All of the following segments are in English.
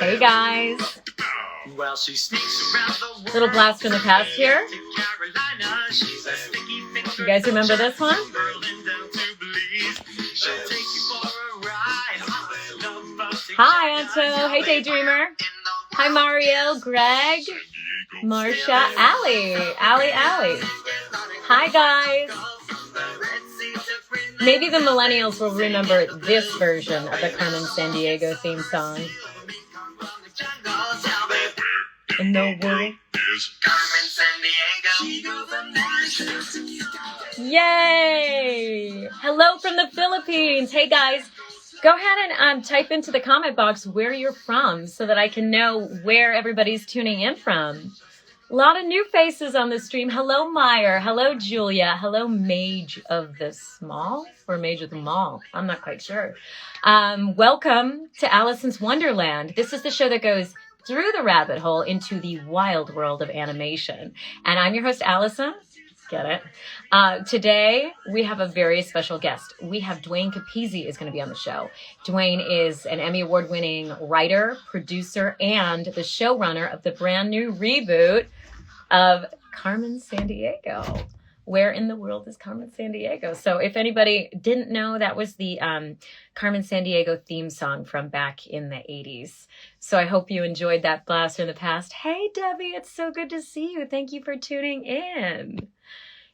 Hey guys. Little blast from the past here. You guys remember this one? Hi, Anto. Hey, Daydreamer. Hi, Mario, Greg, Marcia, Allie. Hi, guys. Maybe the millennials will remember this version of the Carmen Sandiego theme song. In the world. Yay! Hello from the Philippines. Hey guys, go ahead and type into the comment box where you're from so that I can know where everybody's tuning in from. A lot of new faces on the stream. Hello, Meyer. Hello, Julia. Hello, Mage of the Small or Mage of the Mall. I'm not quite sure. Welcome to Alicyn's Wonderland. This is the show that goes through the rabbit hole into the wild world of animation. And I'm your host, Alicyn. Get it? Today, we have a very special guest. We have Duane Capizzi is going to be on the show. Duane is an Emmy Award-winning writer, producer, and the showrunner of the brand new reboot of Carmen Sandiego. Where in the world is Carmen Sandiego? So if anybody didn't know, that was the Carmen Sandiego theme song from back in the 80s. So I hope you enjoyed that blast from the past. Hey, Debbie, it's so good to see you. Thank you for tuning in.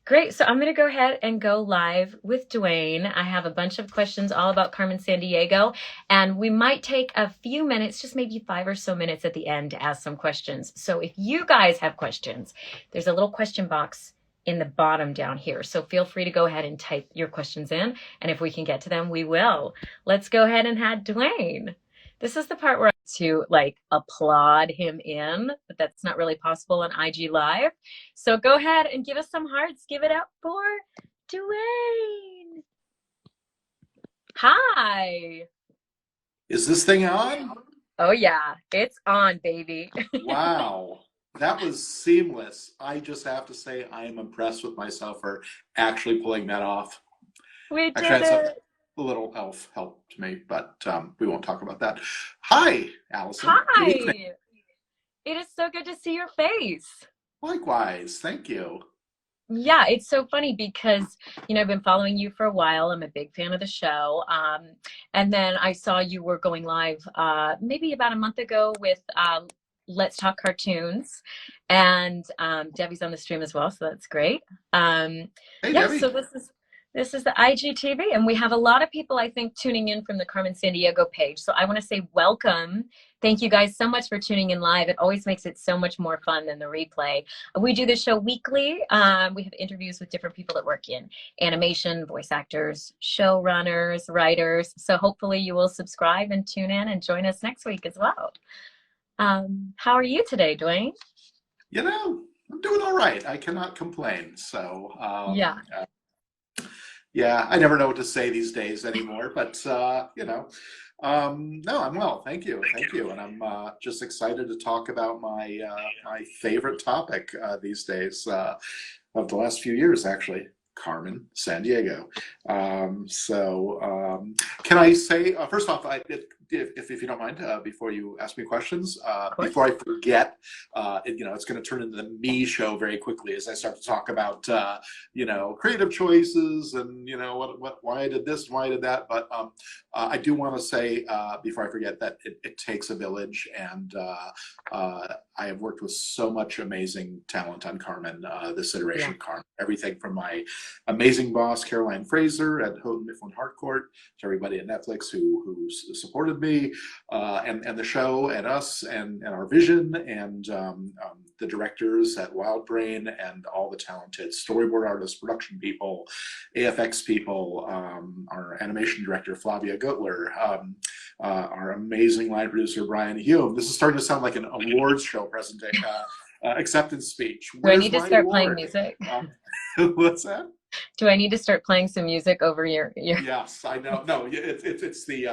Great. So I'm going to go ahead and go live with Duane. I have a bunch of questions all about Carmen Sandiego, and we might take a few minutes, just maybe 5 or so minutes at the end to ask some questions. So if you guys have questions, there's a little question box in the bottom down here. So feel free to go ahead and type your questions in, and if we can get to them, we will. Let's go ahead and have Duane. This is the part where I to applaud him in, but that's not really possible on IG Live. So go ahead and give us some hearts. Give it up for Duane. Hi. Is this thing on? Oh yeah, it's on, baby. Wow. That was seamless. I just have to say I am impressed with myself for actually pulling that off. We did it. A little elf helped me, but we won't talk about that. Hi, Alicyn. Hi. It is so good to see your face. Likewise. Thank you. Yeah, it's so funny because, I've been following you for a while. I'm a big fan of the show. And then I saw you were going live maybe about a month ago with Let's Talk Cartoons. And Debbie's on the stream as well, so that's great. Hey, yeah, Debbie. So this is the IGTV, and we have a lot of people, I think, tuning in from the Carmen Sandiego page. So I want to say welcome. Thank you guys so much for tuning in live. It always makes it so much more fun than the replay. We do this show weekly. We have interviews with different people that work in animation, voice actors, showrunners, writers. So hopefully you will subscribe and tune in and join us next week as well. How are you today, Duane? I'm doing all right. I cannot complain. So yeah. Yeah, I never know what to say these days anymore, but no, I'm well. Thank you, and I'm just excited to talk about my my favorite topic these days of the last few years, actually, Carmen Sandiego. Can I say first off, if you don't mind, before you ask me questions, before I forget, it's going to turn into the me show very quickly as I start to talk about, creative choices and, why I did this, why I did that. But I do want to say, before I forget, that it takes a village, and I have worked with so much amazing talent on Carmen, this iteration of Carmen. Everything from my amazing boss, Caroline Fraser at Houghton Mifflin Harcourt, to everybody at Netflix who supported me, and the show, and us, and our vision, and the directors at Wild Brain, and all the talented storyboard artists, production people, AFX people, our animation director, Flavia Gutler, our amazing line producer, Brian Hume. This is starting to sound like an awards show presentation, acceptance speech. Do I need to start playing music? What's that? Do I need to start playing some music over your... Yes, I know. No, it's the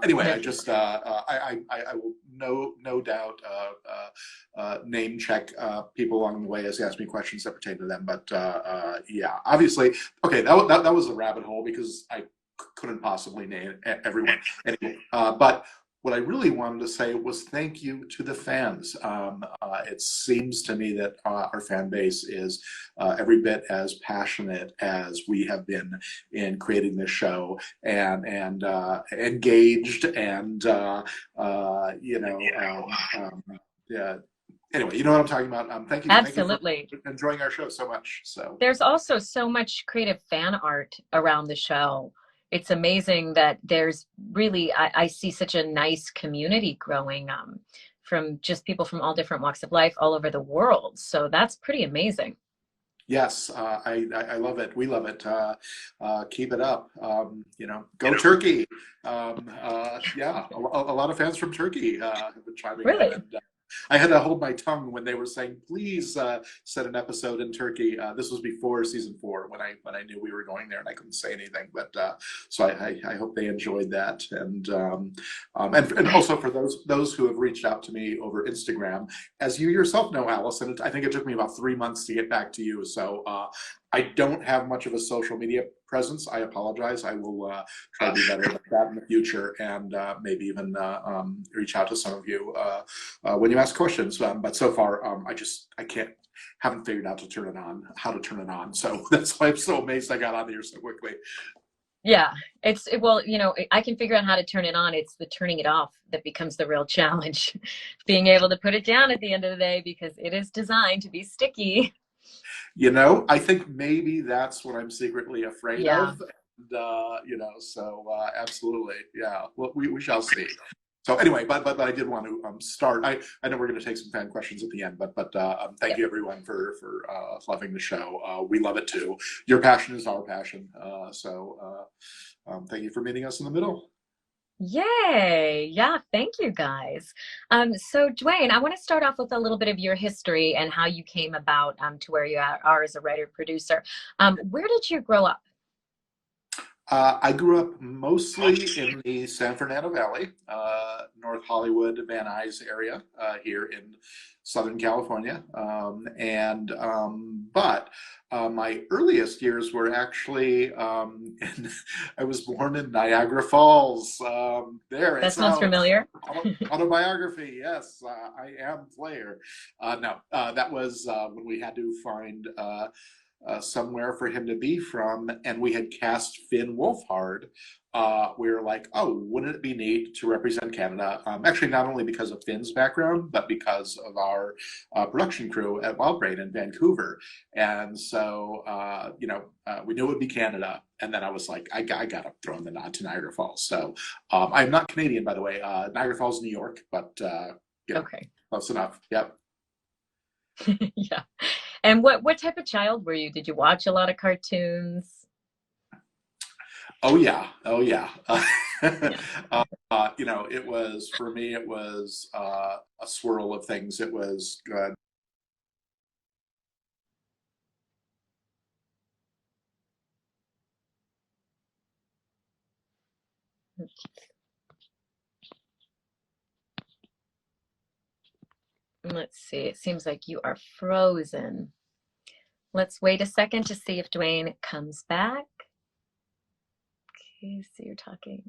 anyway, I just I will no doubt name check people along the way as they ask me questions that pertain to them. But yeah, obviously, okay, that was a rabbit hole because I couldn't possibly name everyone. Anyway, but what I really wanted to say was thank you to the fans. It seems to me that our fan base is every bit as passionate as we have been in creating this show, and engaged, and yeah. Anyway, you know what I'm talking about. Thank you. Absolutely. Thank you for enjoying our show so much. So there's also so much creative fan art around the show. It's amazing that there's really, I see such a nice community growing from just people from all different walks of life all over the world. So that's pretty amazing. yes, I love it. We love it. Keep it up. Go Turkey. Yeah, a lot of fans from Turkey have been chiming Really? in. And, I had to hold my tongue when they were saying, "Please set an episode in Turkey." This was before season 4, when I knew we were going there, and I couldn't say anything. But so I hope they enjoyed that, and also for those who have reached out to me over Instagram, as you yourself know, Alicyn, I think it took me about 3 months to get back to you. So I don't have much of a social media presence. I apologize. I will try to be better at that in the future, and maybe even reach out to some of you when you ask questions. But so far, haven't figured out how to turn it on. So that's why I'm so amazed I got on here so quickly. Yeah, well, I can figure out how to turn it on. It's the turning it off that becomes the real challenge. Being able to put it down at the end of the day, because it is designed to be sticky. I think maybe that's what I'm secretly afraid of. And, so absolutely. Yeah. Well, we shall see. So anyway, but I did want to start. I know we're going to take some fan questions at the end, but thank you everyone for loving the show. We love it too. Your passion is our passion. So thank you for meeting us in the middle. Yay. Yeah, thank you guys. So Duane, I want to start off with a little bit of your history and how you came about to where you are as a writer producer. Where did you grow up? I grew up mostly in the San Fernando Valley, North Hollywood, Van Nuys area here in Southern California. But my earliest years were actually, I was born in Niagara Falls. That sounds familiar. Autobiography, yes, I am Flair. No, that was when we had to find somewhere for him to be from, and we had cast Finn Wolfhard. We were like, oh, wouldn't it be neat to represent Canada? Actually, not only because of Finn's background, but because of our production crew at Wild Brain in Vancouver. And so, we knew it would be Canada. And then I was like, I got to throw in the nod to Niagara Falls. So I'm not Canadian, by the way. Niagara Falls, New York, but okay, close enough. Yep. Yeah. And what type of child were you? Did you watch a lot of cartoons? Oh yeah. It was, for me, it was a swirl of things. It was good. Let's see. It seems like you are frozen. Let's wait a second to see if Duane comes back. Okay, so you're talking.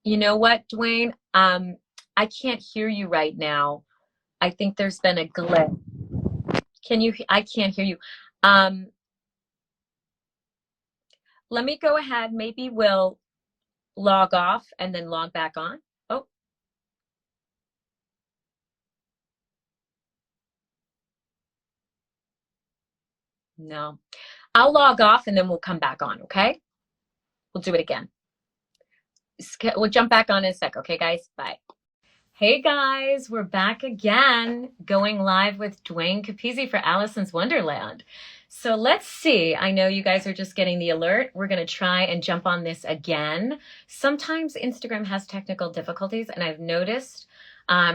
You know what, Duane? I can't hear you right now. I think there's been a glitch. I can't hear you. Let me go ahead. Maybe we'll log off and then log back on. Oh. No. I'll log off and then we'll come back on, okay? We'll do it again. We'll jump back on in a sec, okay, guys? Bye. Hey, guys, we're back again, going live with Duane Capizzi for Alicyn's Wonderland. So let's see. I know you guys are just getting the alert. We're going to try and jump on this again. Sometimes Instagram has technical difficulties, and I've noticed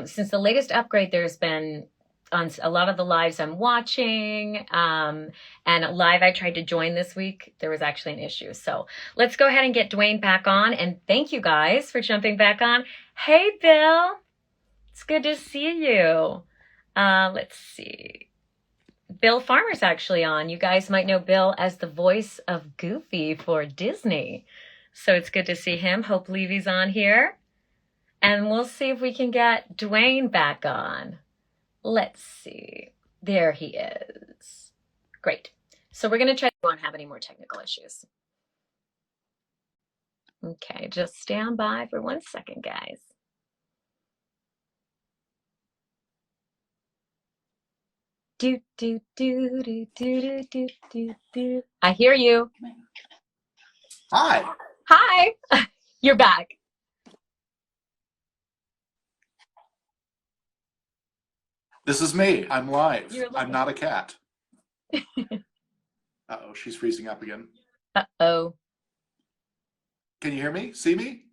since the latest upgrade, there's been on a lot of the lives I'm watching, and a live I tried to join this week, there was actually an issue. So let's go ahead and get Duane back on, and thank you guys for jumping back on. Hey, Bill. It's good to see you. Let's see. Bill Farmer's actually on. You guys might know Bill as the voice of Goofy for Disney. So it's good to see him. Hope Levy's on here. And we'll see if we can get Duane back on. Let's see. There he is. Great. So we're going to try. We won't have any more technical issues. Okay, just stand by for 1 second, guys. Do, do, do, do, do, do, do, do. I hear you. Hi. Hi. You're back. This is me. I'm live. You're live. I'm not a cat. Uh-oh, she's freezing up again. Uh-oh. Can you hear me? See me?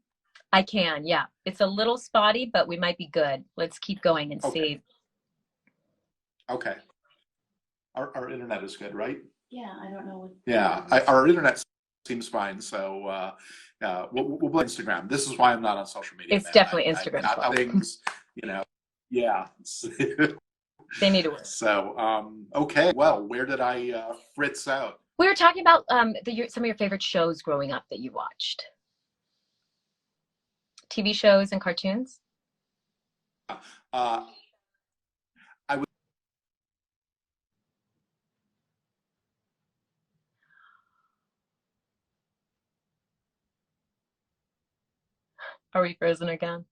I can, yeah. It's a little spotty, but we might be good. Let's keep going and see. Okay. Our internet is good, right? Yeah, I don't know. Yeah, our internet seems fine. So we'll blame Instagram. This is why I'm not on social media. It's definitely Instagram. Things, yeah. They need to work. So, okay. Well, where did I fritz out? We were talking about some of your favorite shows growing up that you watched. TV shows and cartoons? Are we frozen again?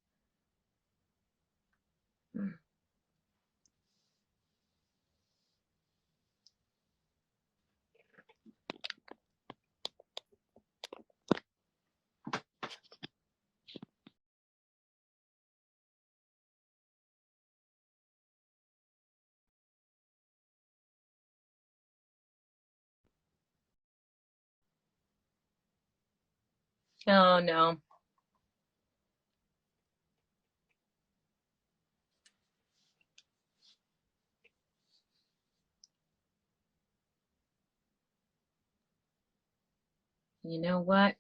Oh, no. You know what?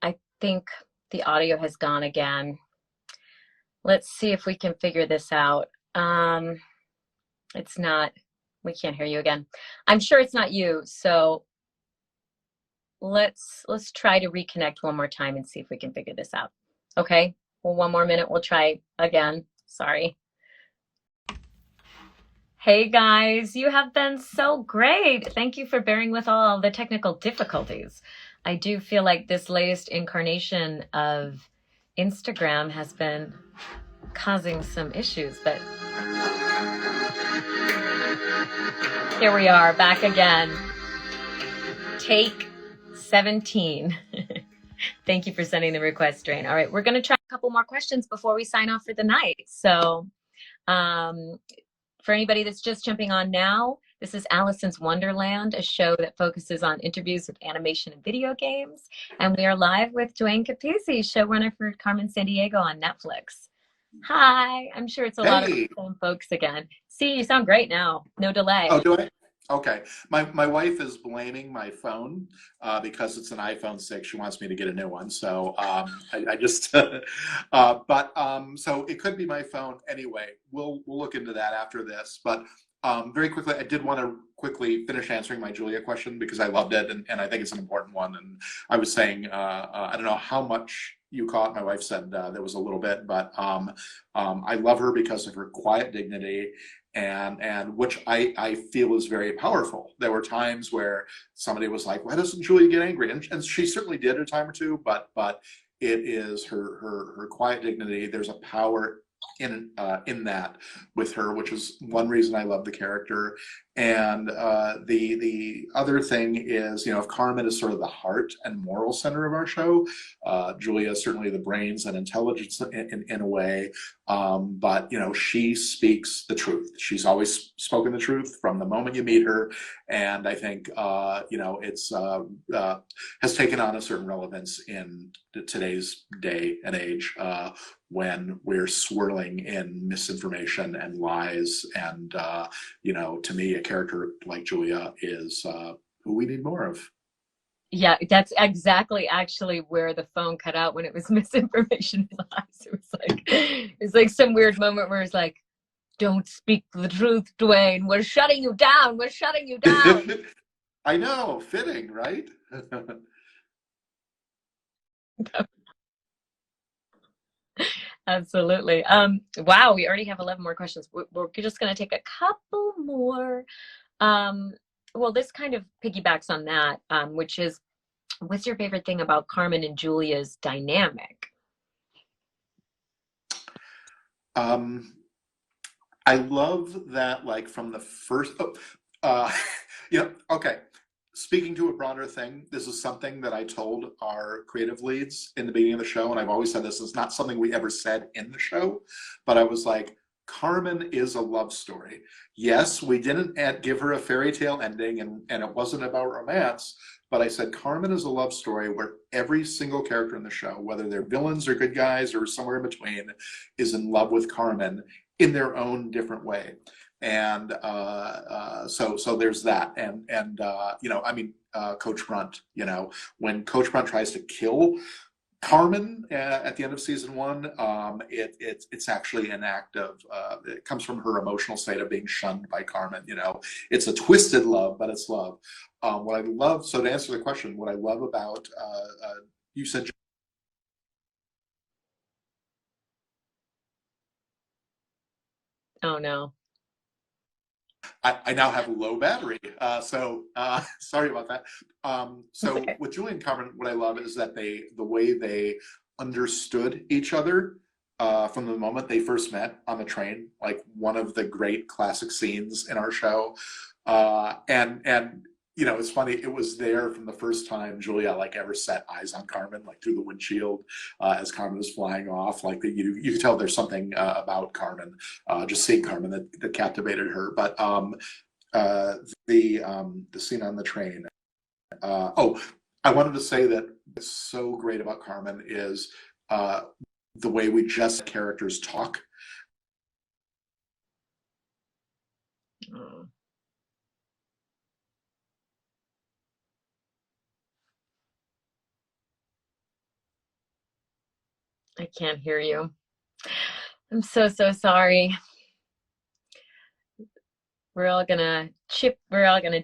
I think the audio has gone again. Let's see if we can figure this out. It's not, we can't hear you again. I'm sure it's not you, so let's try to reconnect one more time and see if we can figure this out. Okay, well, 1 more minute, we'll try again. Sorry. Hey guys, you have been so great. Thank you for bearing with all the technical difficulties. I do feel like this latest incarnation of Instagram has been causing some issues, but here we are back again. Take 17. Thank you for sending the request, Duane. All right, we're going to try a couple more questions before we sign off for the night. So, for anybody that's just jumping on now, this is Alicyn's Wonderland, a show that focuses on interviews with animation and video games. And we are live with Duane Capizzi, showrunner for Carmen Sandiego on Netflix. Hi, I'm sure it's a lot of the same folks again. See, you sound great now. No delay. Oh, do I? Okay. My wife is blaming my phone because it's an iPhone 6. She wants me to get a new one. So I just, so it could be my phone anyway. We'll look into that after this. But very quickly, I did want to quickly finish answering my Julia question because I loved it and I think it's an important one. And I was saying, I don't know how much you caught. My wife said there was a little bit, but I love her because of her quiet dignity and which I feel is very powerful. There were times where somebody was like, why doesn't Julia get angry? And she certainly did a time or two, but it is her quiet dignity. There's a power in that with her, which is one reason I love the character. And the other thing is, if Carmen is sort of the heart and moral center of our show, Julia is certainly the brains and intelligence in a way. But she speaks the truth. She's always spoken the truth from the moment you meet her, and I think it's has taken on a certain relevance in today's day and age when we're swirling in misinformation and lies. And to me, a character like Julia is who we need more of. Yeah, that's exactly actually where the phone cut out when it was misinformation lies. It was like some weird moment where it's like, Don't speak the truth, Duane. We're shutting you down. We're shutting you down. I know, fitting, right? Absolutely. Wow, we already have 11 more questions. We're just going to take a couple more. Um, well, this kind of piggybacks on that, which is, what's your favorite thing about Carmen and Julia's dynamic? Um, I love that, like from the first, uh, okay. Speaking to a broader thing, this is something that I told our creative leads in the beginning of the show, and I've always said this is not something we ever said in the show, but I was like, Carmen is a love story. Yes, we didn't give her a fairy tale ending, and it wasn't about romance, but I said Carmen is a love story where every single character in the show, whether they're villains or good guys or somewhere in between, is in love with Carmen in their own different way. And so there's that. And I mean, Coach Brunt, when Coach Brunt tries to kill Carmen at the end of season one, it's actually an act of it comes from her emotional state of being shunned by Carmen. It's a twisted love, but it's love. What I love, so to answer the question, what I love about you said. Oh no. I now have low battery, so sorry about that. That's So okay. with Julie and Carmen, what I love is that the way they understood each other from the moment they first met on the train, like one of the great classic scenes in our show. And it's funny. It was there from the first time Julia like ever set eyes on Carmen, like through the windshield as Carmen was flying off. Like you could tell there's something about Carmen, just seeing Carmen that captivated her. But uh, the scene on the train. I wanted to say that what's so great about Carmen is uh, the way we just characters talk. Oh, I can't hear you. I'm so, so sorry. We're all gonna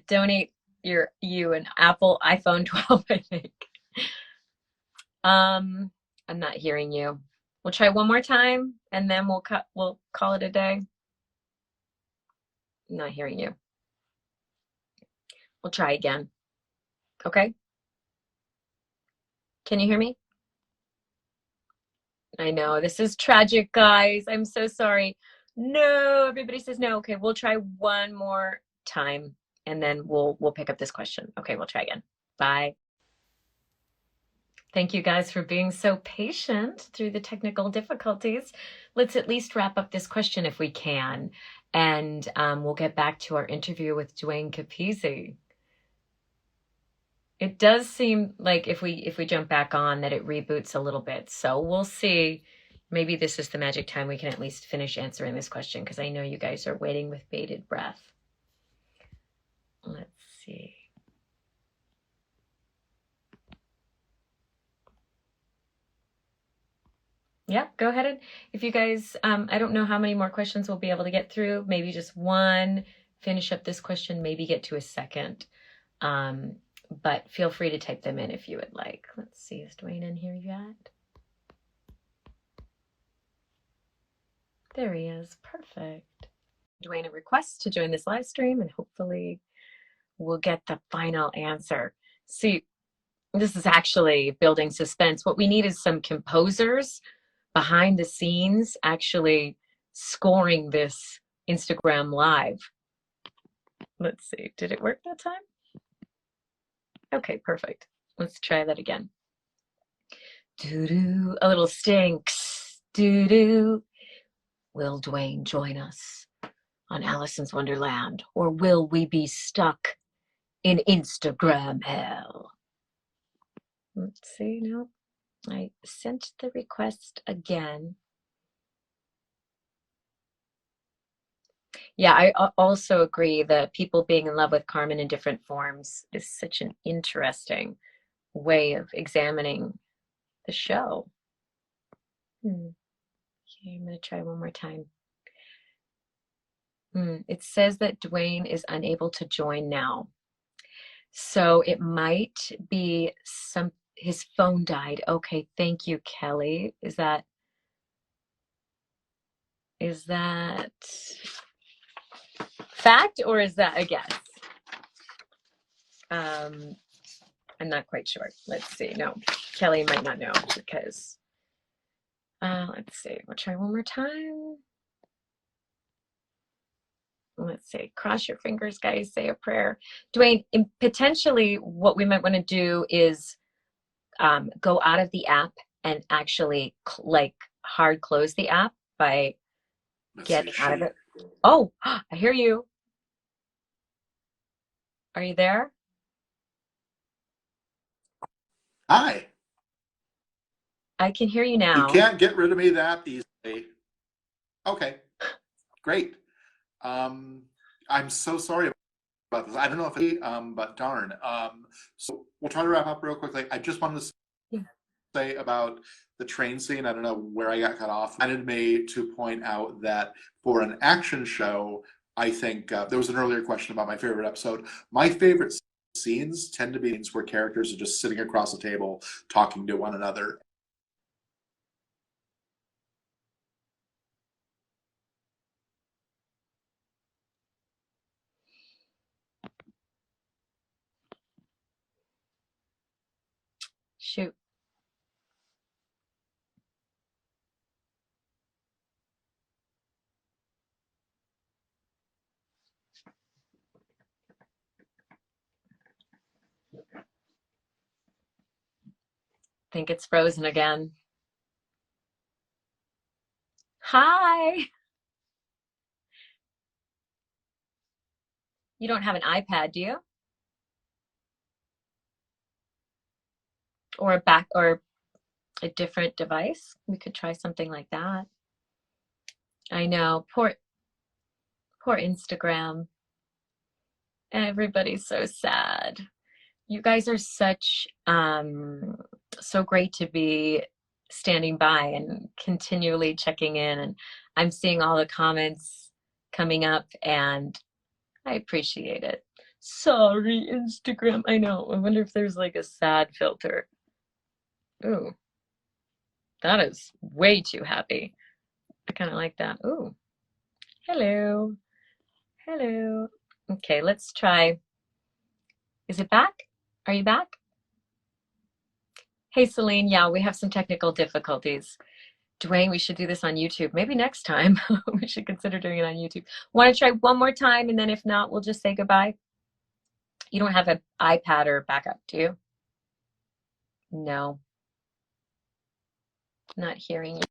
donate you an Apple iPhone 12, I think. Um, I'm not hearing you. We'll try one more time and then we'll call it a day. I'm not hearing you. We'll try again. Okay? Can you hear me? I know this is tragic, guys. I'm so sorry. No, everybody says no. Okay, we'll try one more time and then we'll pick up this question. Okay, we'll try again. Bye. Thank you guys for being so patient through the technical difficulties. Let's at least wrap up this question if we can, and we'll get back to our interview with Duane Capizzi. It does seem like if we jump back on that it reboots a little bit, so we'll see. Maybe this is the magic time we can at least finish answering this question because I know you guys are waiting with bated breath. Let's see. Yeah, go ahead. And if you guys, I don't know how many more questions we'll be able to get through. Maybe just one, finish up this question, maybe get to a second. But feel free to type them in if you would like. Let's see, is Duane in here yet? There he is. Perfect. Duane a request to join this live stream, and hopefully we'll get the final answer. See, this is actually building suspense. What we need is some composers behind the scenes actually scoring this Instagram live. Let's see, did it work that time? Okay, perfect. Let's try that again. Doo-doo, a little stinks. Doo-doo. Will Duane join us on Alicyn's Wonderland, or will we be stuck in Instagram hell? Let's see, no. I sent the request again. Yeah, I also agree that people being in love with Carmen in different forms is such an interesting way of examining the show. Okay, I'm going to try one more time. It says that Duane is unable to join now. So it might be his phone died. Okay, thank you, Kelly. Is that fact or is that a guess? I'm not quite sure. Let's see. No, Kelly might not know because let's see. We'll try one more time. Let's see. Cross your fingers, guys. Say a prayer. Duane, potentially what we might want to do is go out of the app and actually like hard close the app by getting out of it. Oh, I hear you. Are you there? Hi. I can hear you now. You can't get rid of me that easily. Okay, great. I'm so sorry about this. I don't know if it, but darn. So we'll try to wrap up real quickly. I just wanted to say about the train scene. I don't know where I got cut off. I wanted me to point out that for an action show, I think there was an earlier question about my favorite episode. My favorite scenes tend to be scenes where characters are just sitting across the table talking to one another. Shoot. Think it's frozen again. Hi. You don't have an iPad, do you? Or a different device? We could try something like that. I know. Poor Instagram. Everybody's so sad. You guys are so great to be standing by and continually checking in, and I'm seeing all the comments coming up and I appreciate it. Sorry, Instagram. I know. I wonder if there's like a sad filter. Ooh, that is way too happy. I kind of like that. Ooh, hello. Hello. Okay, let's try. Is it back? Are you back? Hey, Celine. Yeah, we have some technical difficulties. Duane, we should do this on YouTube. Maybe next time we should consider doing it on YouTube. Want to try one more time, and then if not, we'll just say goodbye? You don't have an iPad or backup, do you? No. Not hearing you.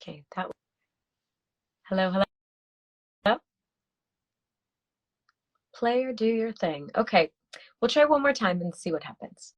Okay, hello, hello. Play or do your thing. Okay, we'll try one more time and see what happens.